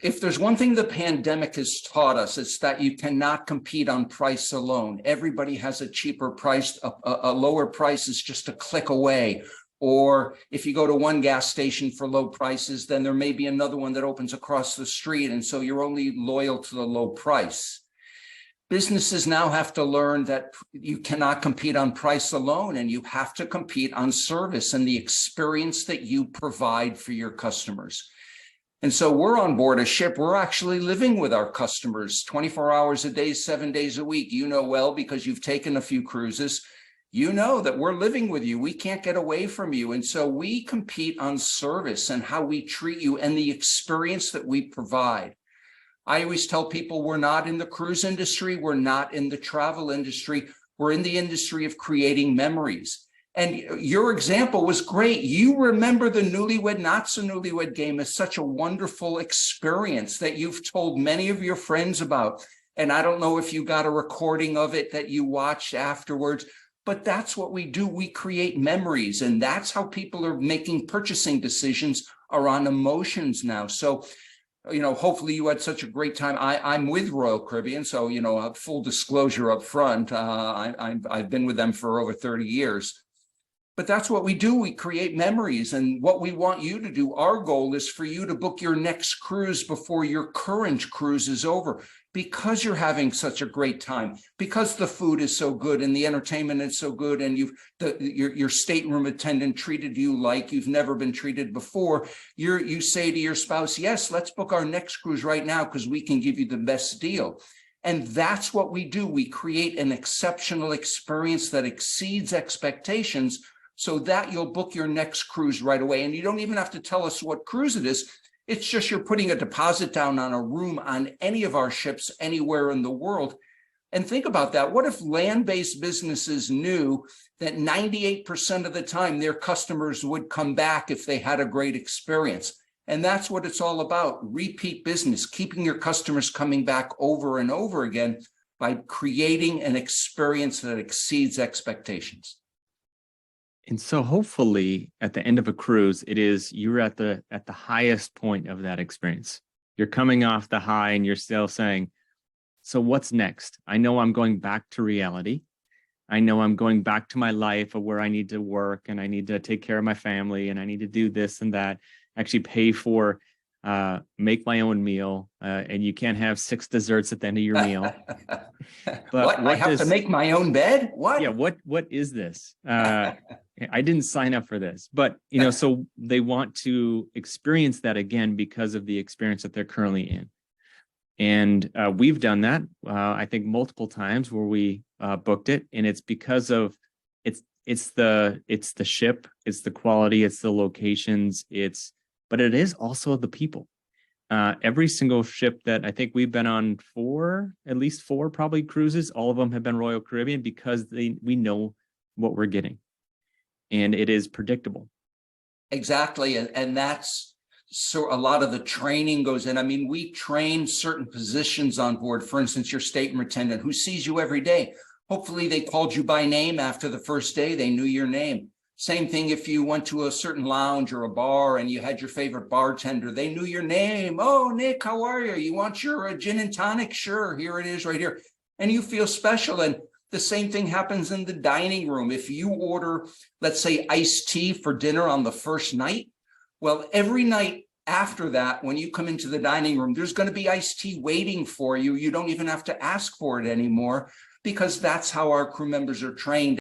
if there's one thing the pandemic has taught us, it's that you cannot compete on price alone. Everybody has a cheaper price, a lower price is just a click away. Or if you go to one gas station for low prices, then there may be another one that opens across the street. And so you're only loyal to the low price. Businesses now have to learn that you cannot compete on price alone, and you have to compete on service and the experience that you provide for your customers. And so we're on board a ship. We're actually living with our customers 24 hours a day, 7 days a week. You know well, because you've taken a few cruises, you know that we're living with you. We can't get away from you. And so we compete on service and how we treat you and the experience that we provide. I always tell people we're not in the cruise industry. We're not in the travel industry. We're in the industry of creating memories. And your example was great. You remember the Newlywed Not So Newlywed Game as such a wonderful experience that you've told many of your friends about. And I don't know if you got a recording of it that you watched afterwards, but that's what we do. We create memories, and that's how people are making purchasing decisions, are on emotions now. So, you know, hopefully you had such a great time. I'm with Royal Caribbean, so, you know, full disclosure up front, I've been with them for over 30 years. But that's what we do. We create memories, and what we want you to do, our goal is for you to book your next cruise before your current cruise is over, because you're having such a great time, because the food is so good and the entertainment is so good, and your stateroom attendant treated you like you've never been treated before. You say to your spouse, yes, let's book our next cruise right now because we can give you the best deal. And that's what we do. We create an exceptional experience that exceeds expectations, so that you'll book your next cruise right away. And you don't even have to tell us what cruise it is. It's just you're putting a deposit down on a room on any of our ships anywhere in the world. And think about that. What if land-based businesses knew that 98% of the time their customers would come back if they had a great experience? And that's what it's all about. Repeat business, keeping your customers coming back over and over again by creating an experience that exceeds expectations. And so hopefully at the end of a cruise, you're at the highest point of that experience. You're coming off the high and you're still saying, so what's next? I know I'm going back to reality. I know I'm going back to my life of where I need to work and I need to take care of my family and I need to do this and that, actually pay for, make my own meal. And you can't have 6 desserts at the end of your meal. But I have to make my own bed? What? Yeah, what is this? I didn't sign up for this, but you know, so they want to experience that again because of the experience that they're currently in. And we've done that, I think, multiple times where we booked it, and it's because of it's the ship, it's the quality, it's the locations, but it is also the people. Every single ship that I think we've been on at least four probably cruises, all of them have been Royal Caribbean because we know what we're getting. And it is predictable. Exactly. And that's so a lot of the training goes in. I mean, we train certain positions on board. For instance, your stateroom attendant who sees you every day. Hopefully they called you by name after the first day. They knew your name. Same thing if you went to a certain lounge or a bar and you had your favorite bartender. They knew your name. Oh, Nick, how are you? You want your gin and tonic? Sure, here it is right here. And you feel special. And the same thing happens in the dining room. If you order, let's say, iced tea for dinner on the first night, well, every night after that, when you come into the dining room, there's going to be iced tea waiting for you. You don't even have to ask for it anymore because that's how our crew members are trained.